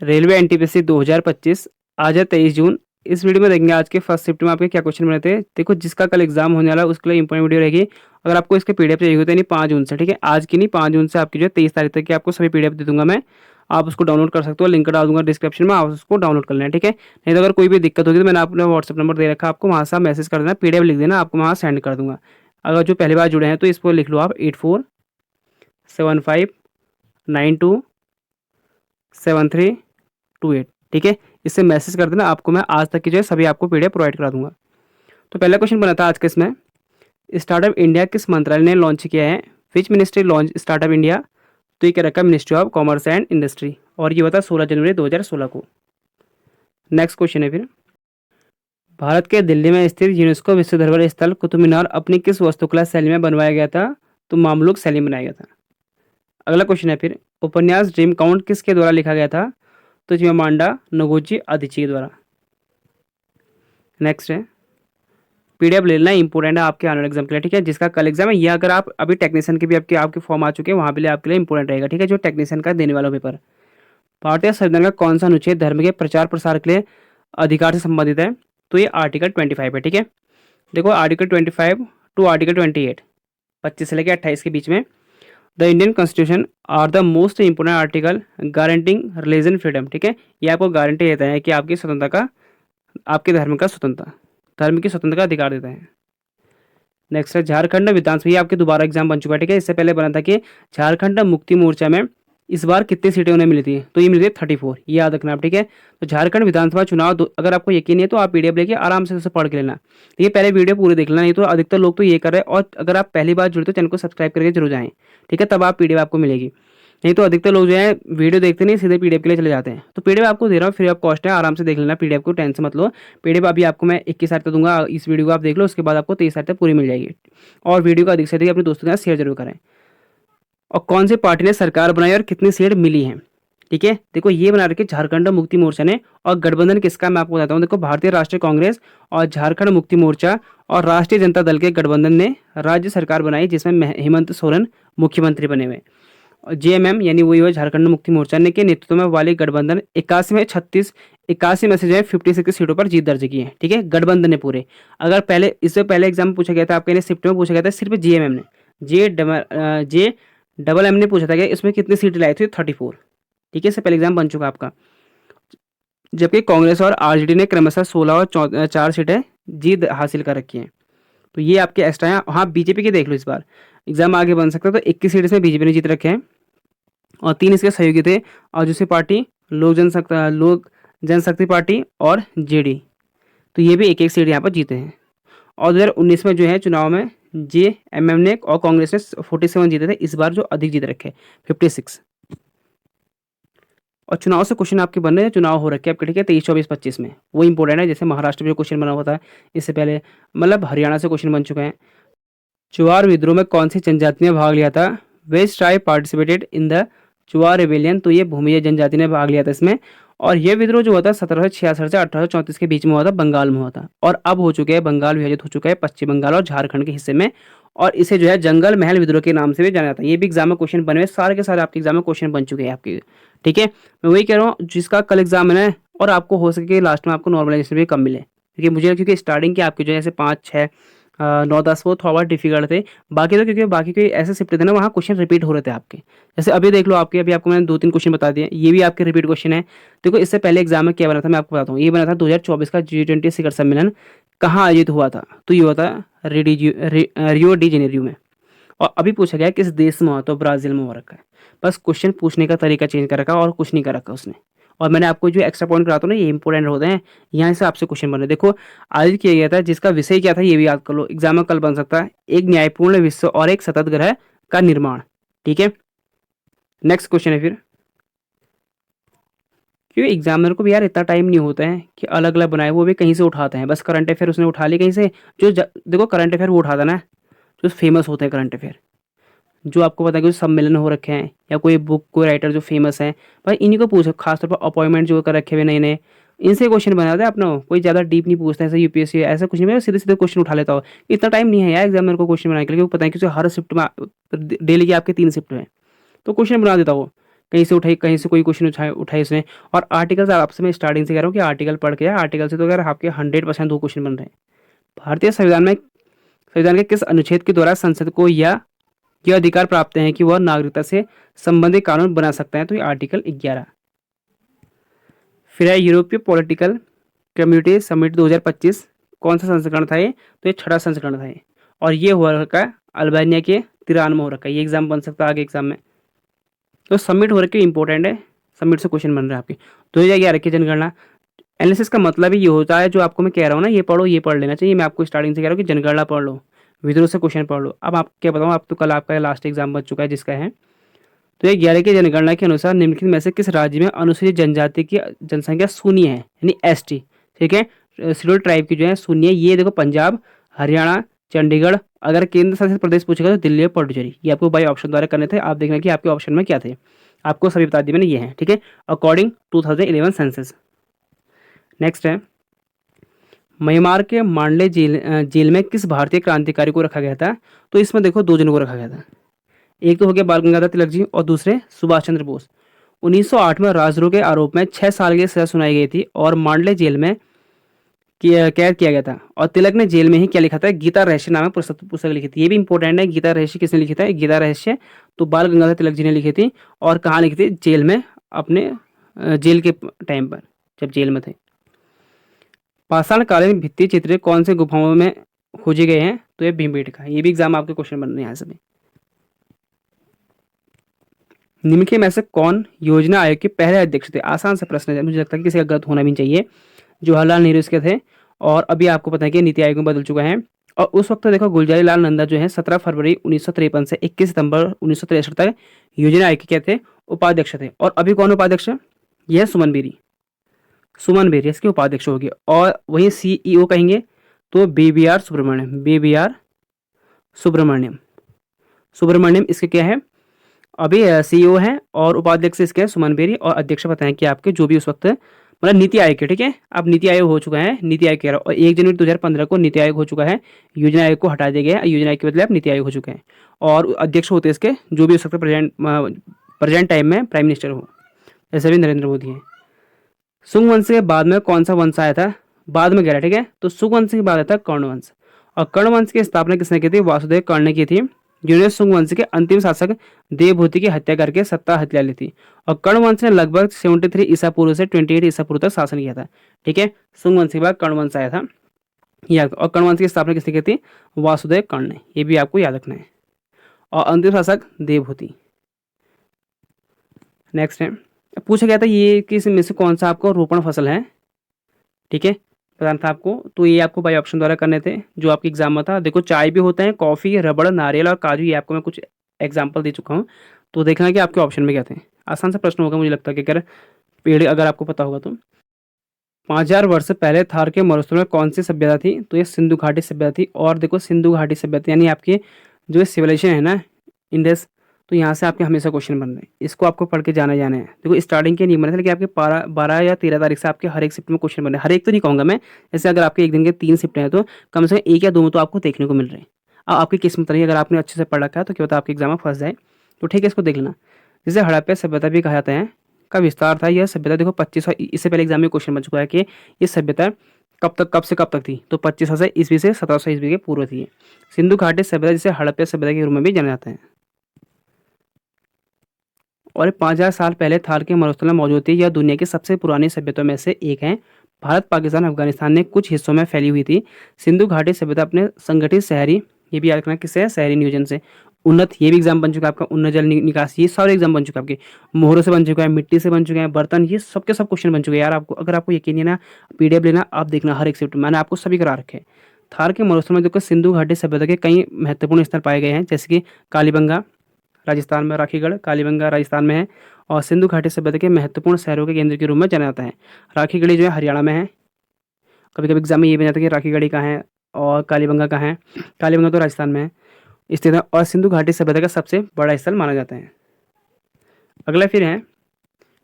Railway NTPC 2025 आज है 23 जून। इस वीडियो में देखेंगे आज के फर्स्ट शिफ्ट में आपके क्या क्वेश्चन बने थे। देखो, जिसका कल एग्जाम होने वाला है उसके लिए इंपॉर्टेंट वीडियो रहेगी। अगर आपको इसके पीडीएफ चाहिए होते हैं, नहीं 5 जून से, ठीक है, आज की नहीं 5 जून से आपकी जो है 23 तारीख तक की आपको सभी पीडीएफ दे दूंगा मैं। आप उसको डाउनलोड कर सकते हो, लिंक डाल दूंगा डिस्क्रिप्शन में, आप उसको डाउनलोड कर लेना, ठीक है। नहीं तो अगर कोई भी दिक्कत होगी तो मैंने अपना व्हाट्सअप नंबर दे रखा है आपको, वहाँ से आप मैसेज कर देना, पीडीएफ लिख देना, आपको वहाँ सेंड कर दूंगा। अगर जो पहली बार जुड़े हैं तो इसको लिख लो आप 8475927328, ठीक है। इससे मैसेज कर देना, आपको मैं आज तक की जो है सभी आपको पीडीएफ प्रोवाइड करा दूंगा। तो पहला क्वेश्चन बना था आज के इसमें, स्टार्टअप इंडिया किस मंत्रालय ने लॉन्च किया है? Which ministry launch startup India? तो ये क्या रखा है, ministry of commerce and industry, और ये होता है 16 जनवरी 2016 को। नेक्स्ट क्वेश्चन है फिर, भारत के दिल्ली में स्थित यूनेस्को विश्व धरोहर स्थल कुतुब मीनार अपनी किस वास्तुकला शैली में बनवाया गया था? तो मामलुक शैली में बनाया गया था। अगला क्वेश्चन है फिर, उपन्यास ड्रीम काउंट किसके द्वारा लिखा गया था? तो चिमामांडा नोगुची अदिची के द्वारा। नेक्स्ट है, पीडीएफ ले लेना, इंपॉर्टेंट है आपके आने वाले एग्जाम के लिए, ठीक है। जिसका कल एग्जाम है, ये अगर आप अभी टेक्नीशियन के भी आपके फॉर्म आ चुके हैं, वहाँ पे आपके लिए इंपॉर्टेंट रहेगा, ठीक है, जो टेक्नीशियन का देने वाला पेपर। भारतीय संविधान का कौन सा अनुच्छेद धर्म के प्रचार प्रसार के लिए अधिकार से संबंधित है? तो ये आर्टिकल 25 है, ठीक है। देखो, आर्टिकल 25 टू आर्टिकल 28, 25 से लेकर 28 के बीच में, the Indian constitution are the most important article guaranteeing religion freedom, ठीक है। ये आपको गारंटी देता है कि आपकी स्वतंत्रता का, आपके धर्म का स्वतंत्रता, धर्म की स्वतंत्रता का अधिकार देता है। नेक्स्ट है, झारखंड विधानसभा, ये आपके दोबारा एग्जाम बन चुका है, ठीक है। इससे पहले बना था कि झारखंड मुक्ति मोर्चा में इस बार कितनी सीटें उन्हें मिली थी? तो ये मिली थी 34, ये याद रखना आप, ठीक है। तो झारखंड विधानसभा चुनाव अगर आपको यकीन नहीं है तो आप पीडीएफ लेके आराम से उसे पढ़ के लेना, ठीक है। पहले वीडियो पूरी देख लेना, नहीं तो अधिकतर लोग तो ये कर रहे हैं। और अगर आप पहली बार जुड़े तो चैनल को सब्सक्राइब करके जरूर जाएं, ठीक है, तब आप पीडीएफ आपको मिलेगी। नहीं तो अधिकतर लोग जो है वीडियो देखते नहीं, सीधे पीडीएफ के लिए चले जाते हैं। तो पीडीएफ आपको दे रहा हूँ, फ्री ऑफ कॉस्ट है, आराम से देख लेना पीडीएफ को, टेंशन मत लो। पीडीएफ अभी आपको मैं 21 तारीख तक दूंगा, इस वीडियो को आप देख लो, उसके बाद आपको 23 तारीख तक पूरी मिल जाएगी। और वीडियो को अधिक से अधिक अपने दोस्तों के साथ शेयर जरूर करें। और कौन सी पार्टी ने सरकार बनाई और कितनी सीट मिली हैं? ठीक है, देखो ये बना रखी झारखंड मुक्ति मोर्चा ने, और गठबंधन किसका मैं आपको बताता हूँ। देखो, भारतीय राष्ट्रीय कांग्रेस और झारखंड मुक्ति मोर्चा और राष्ट्रीय जनता दल के गठबंधन ने राज्य सरकार बनाई, जिसमें हेमंत सोरेन मुख्यमंत्री बने हुए। और जेएमएम यानी वही हुआ झारखंड मुक्ति मोर्चा ने के नेतृत्व में वाली गठबंधन 81 में से जो है 56 सीटों पर जीत दर्ज की है, ठीक है, गठबंधन ने पूरे। अगर पहले, इससे पहले एग्जाम पूछा गया था आपके शिफ्ट में पूछा गया था सिर्फ जेएमएम ने, जे डबल एम ने पूछा था कि इसमें कितनी सीट लाई थी, 34, ठीक है। इससे पहले एग्जाम बन चुका आपका। जबकि कांग्रेस और आरजेडी ने क्रमशः 16 और 4 सीटें जीत हासिल कर रखी हैं। तो ये आपके एक्स्ट्रा हैं। हाँ, बीजेपी के देख लो, इस बार एग्जाम आगे बन सकता है। तो 21 सीट इसमें बीजेपी ने जीत रखे हैं, और 3 इसके सहयोगी थे, आजूसी पार्टी, लोक जनशक्ति पार्टी और जेडी। तो ये भी एक एक सीट यहाँ पर जीते हैं। और 2019 में जो है चुनाव में जेएमएम ने और कांग्रेस ने 47 जीते थे, इस बार जो अधिक जीत रखे 56। और चुनाव से क्वेश्चन आपके बन रहे हैं, चुनाव हो रखे आपके, ठीक है, 23, 24, 25 में, वो इंपॉर्टेंट है। जैसे महाराष्ट्र में जो क्वेश्चन बना हुआ था इससे पहले, मतलब हरियाणा से क्वेश्चन बन चुके हैं। चुआर विद्रोह में कौन सी जनजाति ने भाग लिया था? West tribe participated in the Chuar rebellion, तो ये भूमिज जनजाति ने भाग लिया था इसमें। और ये विद्रोह जो हुआ था 1766 से 1834 के बीच में हुआ था, बंगाल में हुआ था। और अब हो चुके हैं, बंगाल विभाजित हो चुका है पश्चिम बंगाल और झारखंड के हिस्से में, और इसे जो है जंगल महल विद्रोह के नाम से भी जाना जाता है। ये भी एग्जाम में क्वेश्चन बने हुए, सारे के सारे आपके एग्जाम में क्वेश्चन बन चुके हैं आपके, ठीक है। मैं वही कह रहा हूँ, जिसका कल एग्जाम है ना, और आपको हो सके लास्ट में आपको नॉर्मलाइजेशन भी कम मिले, क्योंकि मुझे, क्योंकि स्टार्टिंग के आपके जो है 5, 6, 9, 10 वो थोड़ा बहुत डिफिकल्ट थे। बाकी तो क्योंकि बाकी कोई ऐसे शिफ्ट थे ना, वहाँ क्वेश्चन रिपीट हो रहे थे आपके। जैसे अभी देख लो आपके, अभी आपको मैंने 2-3 क्वेश्चन बता दिए, ये भी आपके रिपीट क्वेश्चन है। देखो, इससे पहले एग्जाम में क्या बना था मैं आपको बताता हूँ। ये बना था 2024 का G20 शिखर सम्मेलन कहाँ आयोजित हुआ था? तो ये हुआ था रियो डी जेनेरियो में। और अभी पूछा गया किस देश में हुआ? तो ब्राज़ील में हो रखा है। बस क्वेश्चन पूछने का तरीका चेंज कर रखा और कुछ नहीं कर रखा उसने। और मैंने आपको जो एक्स्ट्रा पॉइंट कराता हूँ ना, ये इंपॉर्टेंट होते हैं, यहाँ से आपसे क्वेश्चन बने। देखो, आज किया गया था, जिसका विषय क्या था ये भी याद कर लो, एग्जाम में कल बन सकता है, एक न्यायपूर्ण विश्व और एक सतत ग्रह का निर्माण, ठीक है। नेक्स्ट क्वेश्चन है फिर, क्योंकि एग्जामिनर को भी यार इतना टाइम नहीं होता है कि अलग अलग बनाए, वो भी कहीं से उठाते हैं, बस करंट अफेयर उसने उठा ली कहीं से। देखो, करंट अफेयर वो उठाता ना जो फेमस होते हैं करंट अफेयर, जो आपको पता है कि सम्मेलन हो रखे हैं, या कोई बुक, कोई राइटर जो फेमस है, भाई इन्हीं को पूछो। खासतौर पर अपॉइंटमेंट जो कर रखे हुए नए नए, इनसे क्वेश्चन बनाते हैं अपना। कोई ज़्यादा डीप नहीं पूछता है, ऐसे यूपीएससी ऐसा कुछ नहीं, सीधे सीधे क्वेश्चन उठा लेता हो। इतना टाइम नहीं है यार एग्जामिनर को क्वेश्चन बनाने के लिए, क्योंकि पता है कि हर शिफ्ट में डेली की आपके 3 शिफ्ट में, तो क्वेश्चन बना देता हो। कहीं से उठाई, कहीं से कोई क्वेश्चन उठाई उसने। और आर्टिकल्स आपसे मैं स्टार्टिंग से कह रहा हूँ कि आर्टिकल पढ़ के, आर्टिकल से तो अगर आपके 100% 2 क्वेश्चन बन रहे हैं। भारतीय संविधान के किस अनुच्छेद के द्वारा संसद को यह अधिकार प्राप्त है कि वह नागरिकता से संबंधित कानून बना सकता है? तो ये आर्टिकल 11। फिर है यूरोपीय पॉलिटिकल कम्युनिटी समिट 2025, कौन सा संस्करण था ये? तो ये 6वां संस्करण था ये, और ये हुआ रखा है अल्बानिया के तिरान में हो रखा है। ये एग्जाम बन सकता है आगे एग्जाम में, तो सबमिट हो रखी इंपॉर्टेंट है, सबमिट से क्वेश्चन बन रहा है आपके। 2011 की जनगणना एनालिसिस का मतलब ही ये होता है, जो आपको मैं कह रहा हूँ ना, ये पढ़ो, ये पढ़ लेना चाहिए। मैं आपको स्टार्टिंग से कह रहा हूँ कि जनगणना पढ़ लो, विद्रोह से क्वेश्चन पढ़ लो। अब आप क्या बताऊँ, आप तो कल आपका लास्ट एग्जाम बच चुका है जिसका है। तो ये 11 की जनगणना के अनुसार निम्नलिखित में से किस राज्य में अनुसूचित जनजाति की जनसंख्या शून्य है, यानी एसटी, ठीक है, शेड्यूल ट्राइब की जो है शून्य है। ये देखो पंजाब, हरियाणा, चंडीगढ़। अगर केंद्र शासित प्रदेश पूछेगा तो दिल्ली और पुडुचेरी। ये आपको बाई ऑप्शन द्वारा करने थे, आप देखना कि आपके ऑप्शन में क्या थे, आपको सभी बता दिए मैंने, ये है, ठीक है, अकॉर्डिंग 2011 सेंसस। नेक्स्ट है म्यांमार के मांडले जेल में किस भारतीय क्रांतिकारी को रखा गया था? तो इसमें देखो 2 जनों को रखा गया था। एक तो हो गया बाल गंगाधर तिलक जी और दूसरे सुभाष चंद्र बोस। 1908 में राजद्रोह के आरोप में 6 साल की सजा सुनाई गई थी और मांडले जेल में कैद किया गया था। और तिलक ने जेल में ही क्या लिखा था? गीता रहस्य नामक पुस्तक लिखी थी। ये भी इंपॉर्टेंट है, गीता रहस्य किसने लिखी था? गीता रहस्य तो बाल गंगाधर तिलक जी ने लिखी थी। और कहाँ लिखी थी? जेल में, अपने जेल के टाइम पर, जब जेल में थे। पाषाणकालीन भित्ति चित्र कौन से गुफाओं में खोजे गए हैं? तो ये भीमबेटका। ये भी एग्जाम आपके क्वेश्चन बन रहे हैं यहाँ से भी। निम्नलिखित में से कौन योजना आयोग के पहले अध्यक्ष थे? आसान सा प्रश्न है, मुझे लगता है कि किसी का गलत होना भी चाहिए। जवाहरलाल नेहरू इसके थे, और अभी आपको पता है कि नीति आयोग में बदल चुका है। और उस वक्त देखो गुलजारी लाल नंदा जो है 17 फरवरी 1953 से 21 सितंबर 1963 तक योजना आयोग के क्या थे? उपाध्यक्ष थे। और अभी कौन उपाध्यक्ष है? यह है सुमन बेरी। सुमन बेरी इसके उपाध्यक्ष होगी। और वही सीईओ कहेंगे तो बीबीआर सुब्रमण्यम सुब्रमण्यम इसके क्या है? अभी सीईओ है, और उपाध्यक्ष इसके हैं सुमन बेरी, और अध्यक्ष बताएं कि आपके जो भी उस वक्त मतलब नीति आयोग के, ठीक है, अब नीति आयोग हो चुका है, नीति आयोग कह रहा हूँ। और 1 जनवरी 2015 को नीति आयोग हो चुका है, योजना आयोग को हटा दिया गया है, योजना आयोग के बदले अब नीति आयोग हो चुके हैं। और अध्यक्ष होते हैं इसके जो भी उस वक्त प्रेजेंट टाइम में प्राइम मिनिस्टर हो, जैसे भी नरेंद्र मोदी हैं। सुंग वंश के बाद में कौन सा वंश आया था? बाद में कह रहा है, ठीक है, तो सुंग वंश के बाद आया था कर्ण वंश। और कर्ण वंश की स्थापना किसने की थी? वासुदेव कर्ण ने की थी, जिन्होंने सुंग वंश के अंतिम शासक देवभूति की हत्या करके सत्ता हत्या ली थी। और कर्ण वंश ने लगभग 73 ईसा पूर्व से 28 ईसा पूर्व तक शासन किया था, ठीक है। सुंग वंश के बाद कर्ण वंश आया था, याद। और कर्ण वंश की स्थापना किसने की थी? वासुदेव कर्ण ने, ये भी आपको याद रखना है। और अंतिम शासक देवभूति। नेक्स्ट है, पूछा गया था ये किस में से कौन सा आपको रोपण फसल है, ठीक है, बताना था आपको। तो ये आपको बाई ऑप्शन द्वारा करने थे जो आपके एग्जाम में था। देखो चाय भी होता है, कॉफ़ी, रबड़, नारियल और काजू, ये आपको मैं कुछ एग्जाम्पल दे चुका हूँ। तो देखना कि आपके ऑप्शन में क्या थे। आसान सा प्रश्न होगा मुझे लगता है कि अगर पेड़ अगर आपको पता होगा तो। 5000 वर्ष पहले थार के मरुस्थल में कौन सी सभ्यता थी? तो ये सिंधु घाटी सभ्यता थी। और देखो सिंधु घाटी सभ्यता यानी आपकी जो सिविलाइजेशन है ना, इंडस, तो यहाँ से आपके हमेशा क्वेश्चन बन रहे हैं, इसको आपको पढ़ के जाना है। देखो स्टार्टिंग के नहीं बने थे, लेकिन आपके 12 या 13 तारीख से आपके हर एक शिफ्ट में क्वेश्चन बने, हर एक तो नहीं कहूँगा मैं, जैसे अगर आपके एक दिन के 3 शिफ्ट हैं तो कम से कम 1 या 2 में तो आपको देखने को मिल रहे हैं। अब आपकी किस्मत रही, अगर आपने अच्छे से पढ़ रखा है तो क्या पता आपके एग्जाम में फंस जाए, तो ठीक है, इसको देख लेना। जिसे हड़प्पा सभ्यता भी कहा जाता है का विस्तार था। यह सभ्यता देखो 2500, इससे पहले एग्जाम में क्वेश्चन बन चुका है कि ये सभ्यता कब से कब तक थी? तो 2500 ईस्वी से 1700 ईस्वी के पूर्व थी। सिंधु घाटी सभ्यता जिसे हड़प्पा सभ्यता के रूप में भी जाना जाता है। और 5000 साल पहले थार के मरुस्थल में मौजूद थी। यह दुनिया की सबसे पुरानी सभ्यताओं में से एक है। भारत, पाकिस्तान, अफगानिस्तान ने कुछ हिस्सों में फैली हुई थी। सिंधु घाटी सभ्यता अपने संगठित शहरी, ये भी याद रखना किससे? शहरी नियोजन से उन्नत, ये भी एग्जाम बन चुका है आपका। उन्नत जल निकासी, ये सारे एग्जाम बन चुका है आपके। मोहरों से बन चुका है, मिट्टी से बन चुके हैं, बर्तन, ये सब के सब क्वेश्चन बन चुके हैं यार। आपको अगर आपको यकीन नहीं ना, पीडीएफ लेना, आप देखना हर एक शिफ्ट मैंने आपको सभी करा रखे हैं। थार के मरुस्थल में देखो सिंधु घाटी सभ्यता के कई महत्वपूर्ण स्थल पाए गए हैं, जैसे कि कालीबंगा राजस्थान में, राखीगढ़ कालीबंगा राजस्थान में है। और सिंधु घाटी सभ्यता के महत्वपूर्ण शहरों के केंद्र के रूप में जाना जाता है। राखीगढ़ी जो है हरियाणा में है। कभी कभी एग्जाम में ये भी जाता है कि राखीगढ़ी कहाँ है और कालीबंगा कहाँ है। कालीबंगा तो राजस्थान में है स्थित है, और सिंधु घाटी सभ्यता का सबसे बड़ा स्थल माना जाता है। अगला फिर है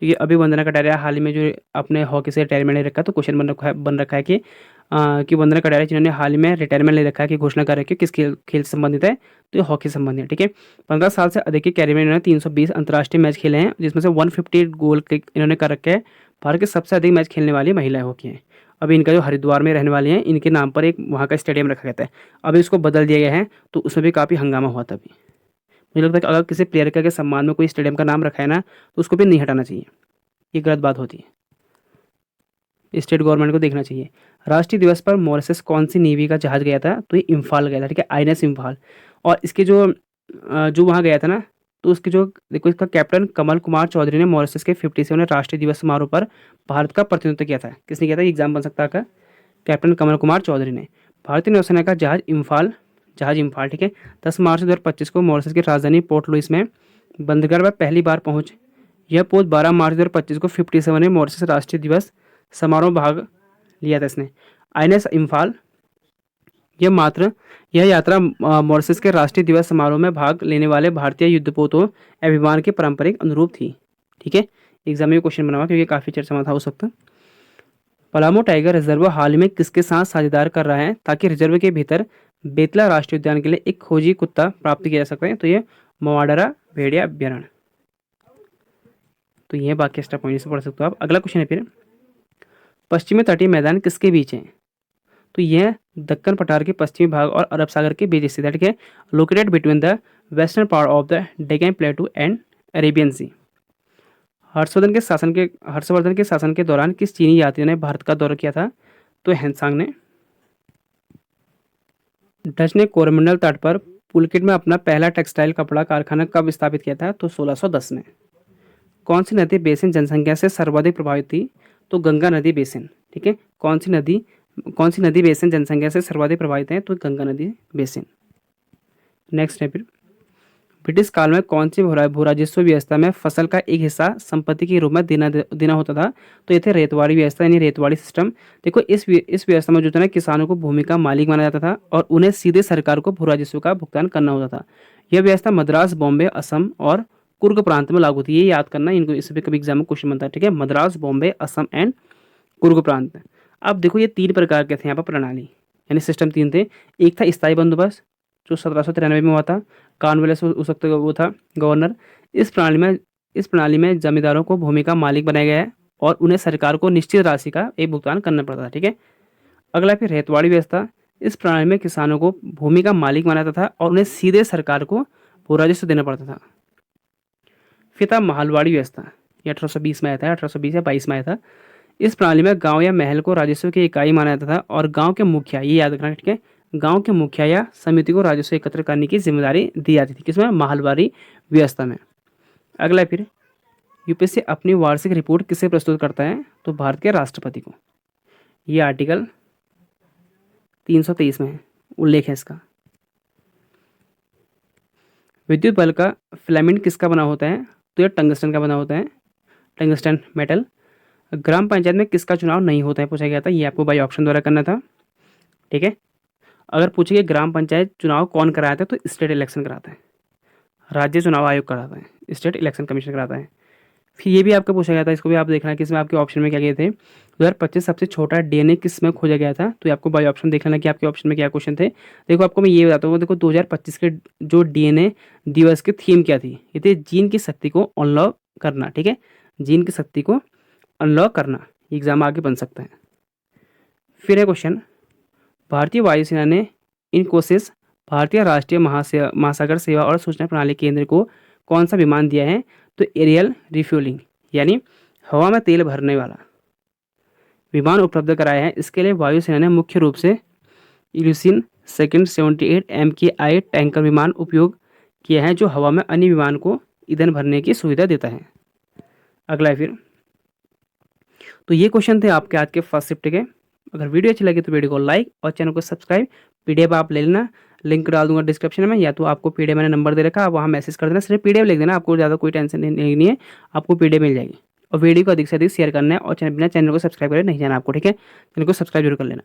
क्योंकि अभी वंदना कटारिया हाल ही में जो अपने हॉकी से रिटायरमेंट ले रखा है, तो क्वेश्चन बन रखा है कि वंदना कटारिया जिन्होंने हाल ही में रिटायरमेंट ले रखा है, कि घोषणा कर रखी है, किस खेल खेल से संबंधित है, तो ये हॉकी से संबंधित है। ठीक है, 15 साल से अधिक के कैरियर में इन्होंने 320 अंतर्राष्ट्रीय मैच खेले हैं, जिसमें से 150 गोल इन्होंने कर रखे हैं। भारत के सबसे अधिक मैच खेलने वाली महिला हॉकी हैं। अभी इनका जो हरिद्वार में रहने वाली हैं, इनके नाम पर एक वहाँ का स्टेडियम रखा गया था। अभी इसको बदल दिया गया है, तो उसमें भी काफ़ी हंगामा हुआ था। अभी मुझे लगता है कि अगर किसी प्लेयर के सम्मान में कोई स्टेडियम का नाम रखा है ना, तो उसको भी नहीं हटाना चाहिए, ये गलत बात होती है। स्टेट गवर्नमेंट को देखना चाहिए। राष्ट्रीय दिवस पर मॉरिशस कौन सी नेवी का जहाज गया था, तो ये इम्फाल गया था। ठीक है, आईएनएस इम्फाल। और इसके जो वहाँ गया था ना, तो उसके जो देखो, इसका कैप्टन कमल कुमार चौधरी ने मॉरिशस के 57वें राष्ट्रीय दिवस समारोह पर भारत का प्रतिनिधित्व किया था। किसने किया था, एग्जाम बन सकता है। कैप्टन कमल कुमार चौधरी ने। भारतीय नौसेना का जहाज इम्फाल, ठीक है, 10 मार्च 2025 को मॉरिशस की राजधानी पोर्ट लुइस में बंदरगाह में पहली बार पहुंच। यह पोत 12 मार्च 2025 को 57वें मॉरिशस राष्ट्रीय दिवस समारोह में भाग लिया था इसने। आईएनएस इम्फाल, यह यात्रा मॉरिशस के राष्ट्रीय दिवस समारोह में भाग लेने वाले भारतीय युद्धपोतों अभिमान के पारंपरिक अनुरूप थी। ठीक है, एग्जाम में क्वेश्चन बना हुआ, क्योंकि काफ़ी चर्चा में था उस वक्त। पलामू टाइगर रिजर्व हाल में किसके साथ साझेदार कर रहा है, ताकि रिजर्व के भीतर बेतला राष्ट्रीय उद्यान के लिए एक खोजी कुत्ता प्राप्त किया जा सकता है, तो ये मवाडरा भेड़िया अभ्यारण्य। तो ये बाकी एक्स्ट्रा पॉइंट से पढ़ सकते हो आप। अगला क्वेश्चन है फिर, पश्चिमी तटीय मैदान किसके बीच है, तो यह दक्कन पठार के पश्चिमी भाग और अरब सागर के बीच स्थित है। ठीक है, located between the western part of the Deccan plateau and Arabian sea. Harshavardhan के शासन के दौरान किस चीनी यात्री ने भारत का दौरा किया था, तो हैंसांग ने। डच ने कोरोमंडल तट पर पुलकित में अपना पहला टेक्सटाइल कपड़ा कारखाना कब स्थापित किया था, तो 1610 में। कौन सी नदी बेसिन जनसंख्या से सर्वाधिक प्रभावित थी, तो गंगा नदी बेसिन। ठीक है, कौन सी नदी बेसिन जनसंख्या से सर्वाधिक प्रभावित है, तो गंगा नदी बेसिन। नेक्स्ट है फिर, ब्रिटिश काल में कौन सी भू राजस्व व्यवस्था में फसल का एक हिस्सा संपत्ति के रूप में देना होता था, तो ये थे रेतवाड़ी व्यवस्था, यानी रेतवाड़ी सिस्टम। देखो, इस व्यवस्था में जो था ना, किसानों को भूमि का मालिक माना जाता था और उन्हें सीधे सरकार को भू राजस्व का भुगतान करना होता था। यह व्यवस्था मद्रास, बॉम्बे, असम और कुर्ग प्रांत में लागू थी। ये याद करना, इनको इस पर कभी एग्जाम में क्वेश्चन बनता है। ठीक है, मद्रास, बॉम्बे, असम एंड कुर्ग प्रांत। अब देखो, ये 3 प्रकार के थे यहाँ पर प्रणाली, यानी सिस्टम 3 थे। एक था स्थायी बंदोबस्त, जो 1793 में हुआ था, कॉर्नवालिस उस वक्त वो था गवर्नर। इस प्रणाली में जमींदारों को भूमि का मालिक बनाया गया है और उन्हें सरकार को निश्चित राशि का एक भुगतान करना पड़ता था। ठीक है, अगला फिर रेतवाड़ी व्यवस्था। इस प्रणाली में किसानों को भूमि का मालिक बनाता था और उन्हें सीधे सरकार को भू राजस्व देना पड़ता था। फिर था महलवाड़ी व्यवस्था, ये 1820 में आया था, 1820 या 22 में आया था। इस प्रणाली में गांव या महल को राजस्व की इकाई माना जाता था और गांव के मुखिया, ये याद रखना, ठीक है, गांव के मुखिया या समिति को राजस्व एकत्र करने की जिम्मेदारी दी जाती थी। किसमें, महलवाड़ी व्यवस्था में। अगला फिर, यूपीएससी अपनी वार्षिक रिपोर्ट किसे प्रस्तुत करता है, तो भारत के राष्ट्रपति को। ये आर्टिकल 323 में उल्लेख है इसका। विद्युत बल्ब का फिलामेंट किसका बना होता है, तो यह टंगस्टन का बना होता है, टंगस्टन मेटल। ग्राम पंचायत में किसका चुनाव नहीं होता है, पूछा गया था, ये आपको बाई ऑप्शन द्वारा करना था। ठीक है, अगर पूछिए ग्राम पंचायत चुनाव कौन कराता है, तो स्टेट इलेक्शन कराता है, राज्य चुनाव आयोग कराता है, स्टेट इलेक्शन कमीशन कराता है। फिर ये भी आपका पूछा गया था, इसको भी आप देखना कि इसमें आपके ऑप्शन में क्या गए थे। 2025 सबसे छोटा डीएनए किस में खोजा गया था, तो ये आपको बाई ऑप्शन देख लेना कि आपके ऑप्शन में क्या क्वेश्चन थे। देखो, आपको मैं ये बताता हूँ, देखो 2025 के जो डीएनए दिवस की थीम क्या थी, ये थी जीन की शक्ति को अनलॉक करना। ठीक है, जीन की शक्ति को अनलॉक करना, एग्जाम आगे बन सकता है। फिर है क्वेश्चन, भारतीय वायुसेना ने इनकोसिस भारतीय राष्ट्रीय महासागर सेवा और सूचना प्रणाली केंद्र को कौन सा विमान दिया है, तो एरियल रिफ्यूलिंग, यानी हवा में तेल भरने वाला विमान उपलब्ध कराया है। इसके लिए वायुसेना ने मुख्य रूप से इल्यूसिन सेकंड 78 MKI टैंकर विमान उपयोग किया है, जो हवा में अन्य विमान को ईंधन भरने की सुविधा देता है। अगला है फिर, तो ये क्वेश्चन थे आपके आज के फर्स्ट शिफ्ट के। अगर वीडियो अच्छी लगी तो वीडियो को लाइक और चैनल को सब्सक्राइब। पीडीएफ आप ले लेना, लिंक डाल दूंगा डिस्क्रिप्शन में, या तो आपको पीडीएफ मैंने नंबर दे रखा है, आप वहाँ मैसेज कर देना, सिर्फ पीडीएफ लिख देना, आपको ज़्यादा कोई टेंशन नहीं है, आपको पीडीएफ मिल जाएगी। और वीडियो को अधिक से अधिक शेयर करना है और बिना चैनल को सब्सक्राइब करे नहीं जाना आपको। ठीक है, चैनल को सब्सक्राइब जरूर कर लेना।